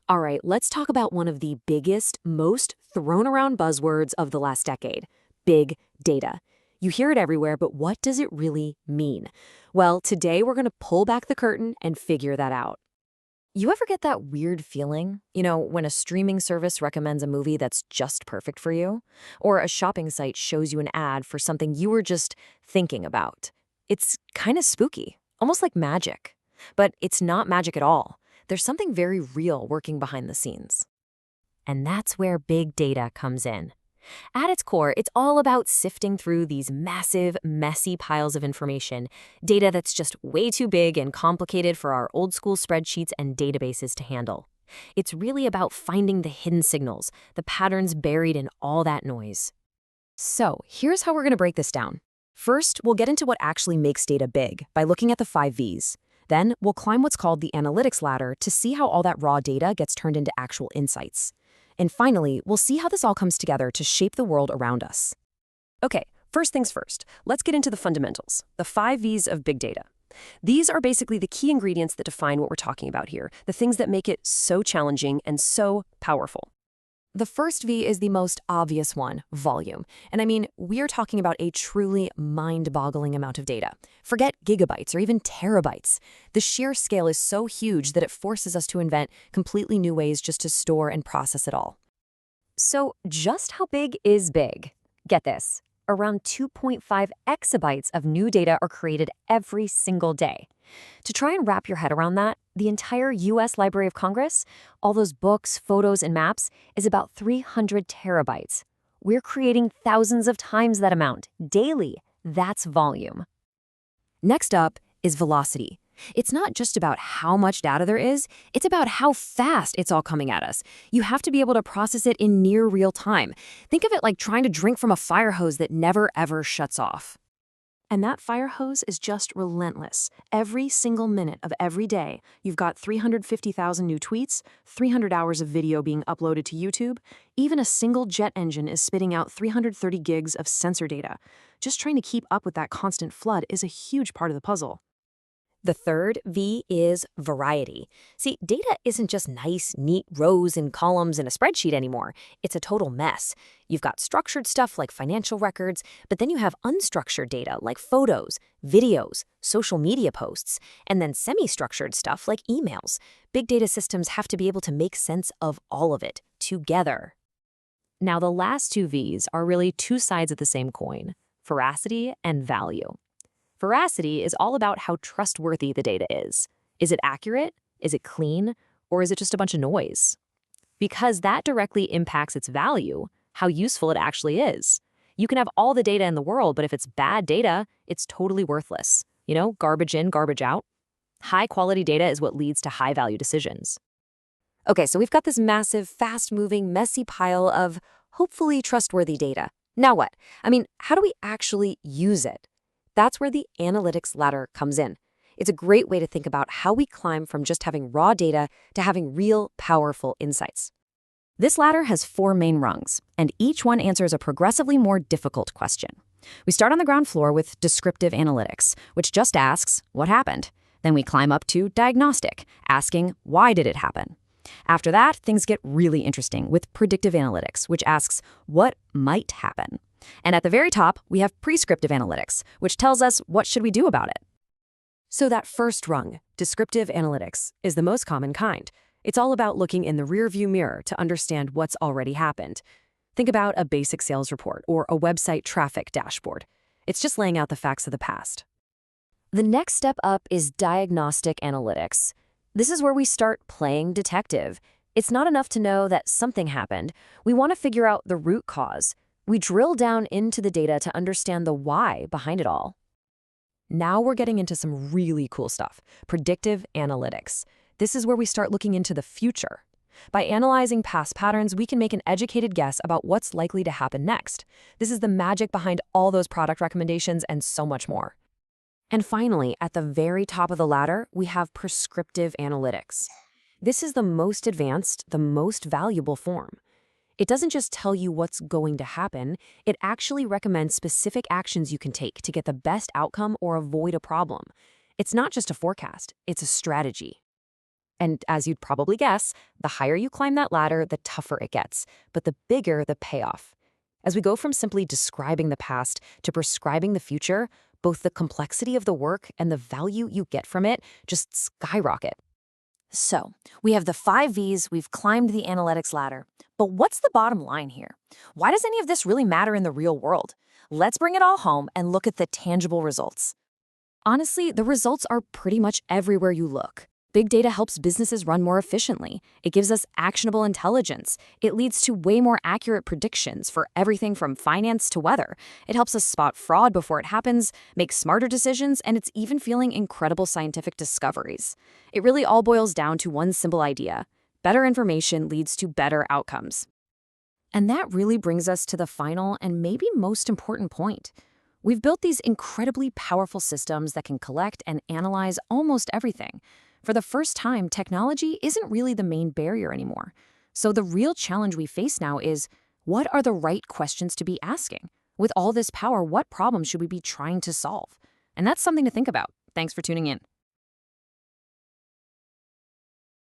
All right, let's talk about one of the biggest, most thrown around buzzwords of the last decade, big data. You hear it everywhere, but what does it really mean? Well, today we're going to pull back the curtain and figure that out. You ever get that weird feeling, when a streaming service recommends a movie that's just perfect for you? Or a shopping site shows you an ad for something you were just thinking about? It's kind of spooky, almost like magic. But it's not magic at all. There's something very real working behind the scenes. And that's where big data comes in. At its core, it's all about sifting through these massive, messy piles of information, data that's just way too big and complicated for our old-school spreadsheets and databases to handle. It's really about finding the hidden signals, the patterns buried in all that noise. So, here's how we're going to break this down. First, we'll get into what actually makes data big by looking at the 5 V's. Then, we'll climb what's called the analytics ladder to see how all that raw data gets turned into actual insights. And finally, we'll see how this all comes together to shape the world around us. Okay, first things first. Let's get into the fundamentals, the 5 V's of big data. These are basically the key ingredients that define what we're talking about here, the things that make it so challenging and so powerful. The first V is the most obvious one, volume. And I mean, we're talking about a truly mind-boggling amount of data. Forget gigabytes or even terabytes. The sheer scale is so huge that it forces us to invent completely new ways just to store and process it all. So just how big is big? Get this. Around 2.5 exabytes of new data are created every single day. To try and wrap your head around that, the entire U.S. Library of Congress, all those books, photos, and maps, is about 300 terabytes. We're creating thousands of times that amount daily. That's volume. Next up is velocity. It's not just about how much data there is, it's about how fast it's all coming at us. You have to be able to process it in near real time. Think of it like trying to drink from a fire hose that never ever shuts off. And that fire hose is just relentless. Every single minute of every day, you've got 350,000 new tweets, 300 hours of video being uploaded to YouTube. Even a single jet engine is spitting out 330 gigs of sensor data. Just trying to keep up with that constant flood is a huge part of the puzzle. The third V is variety. See, data isn't just nice, neat rows and columns in a spreadsheet anymore. It's a total mess. You've got structured stuff like financial records, but then you have unstructured data like photos, videos, social media posts, and then semi-structured stuff like emails. Big data systems have to be able to make sense of all of it together. Now, the last 2 V's are really 2 sides of the same coin, veracity and value. Veracity is all about how trustworthy the data is. Is it accurate? Is it clean? Or is it just a bunch of noise? Because that directly impacts its value, how useful it actually is. You can have all the data in the world, but if it's bad data, it's totally worthless. Garbage in, garbage out. High-quality data is what leads to high-value decisions. Okay, so we've got this massive, fast-moving, messy pile of hopefully trustworthy data. Now what? I mean, how do we actually use it? That's where the analytics ladder comes in. It's a great way to think about how we climb from just having raw data to having real, powerful insights. This ladder has 4 main rungs, and each one answers a progressively more difficult question. We start on the ground floor with descriptive analytics, which just asks, what happened? Then we climb up to diagnostic, asking, why did it happen? After that, things get really interesting with predictive analytics, which asks, what might happen? And at the very top, we have prescriptive analytics, which tells us what should we do about it. So that first rung, descriptive analytics, is the most common kind. It's all about looking in the rearview mirror to understand what's already happened. Think about a basic sales report or a website traffic dashboard. It's just laying out the facts of the past. The next step up is diagnostic analytics. This is where we start playing detective. It's not enough to know that something happened. We want to figure out the root cause. We drill down into the data to understand the why behind it all. Now we're getting into some really cool stuff, predictive analytics. This is where we start looking into the future. By analyzing past patterns, we can make an educated guess about what's likely to happen next. This is the magic behind all those product recommendations and so much more. And finally, at the very top of the ladder, we have prescriptive analytics. This is the most advanced, the most valuable form. It doesn't just tell you what's going to happen, it actually recommends specific actions you can take to get the best outcome or avoid a problem. It's not just a forecast, it's a strategy. And as you'd probably guess, the higher you climb that ladder, the tougher it gets, but the bigger the payoff. As we go from simply describing the past to prescribing the future, both the complexity of the work and the value you get from it just skyrocket. So, we have the 5 V's, we've climbed the analytics ladder. But what's the bottom line here? Why does any of this really matter in the real world? Let's bring it all home and look at the tangible results. Honestly, the results are pretty much everywhere you look. Big data helps businesses run more efficiently. It gives us actionable intelligence. It leads to way more accurate predictions for everything from finance to weather. It helps us spot fraud before it happens, make smarter decisions, and it's even fueling incredible scientific discoveries. It really all boils down to one simple idea. Better information leads to better outcomes. And that really brings us to the final and maybe most important point. We've built these incredibly powerful systems that can collect and analyze almost everything. For the first time, technology isn't really the main barrier anymore. So the real challenge we face now is, what are the right questions to be asking? With all this power, what problems should we be trying to solve? And that's something to think about. Thanks for tuning in.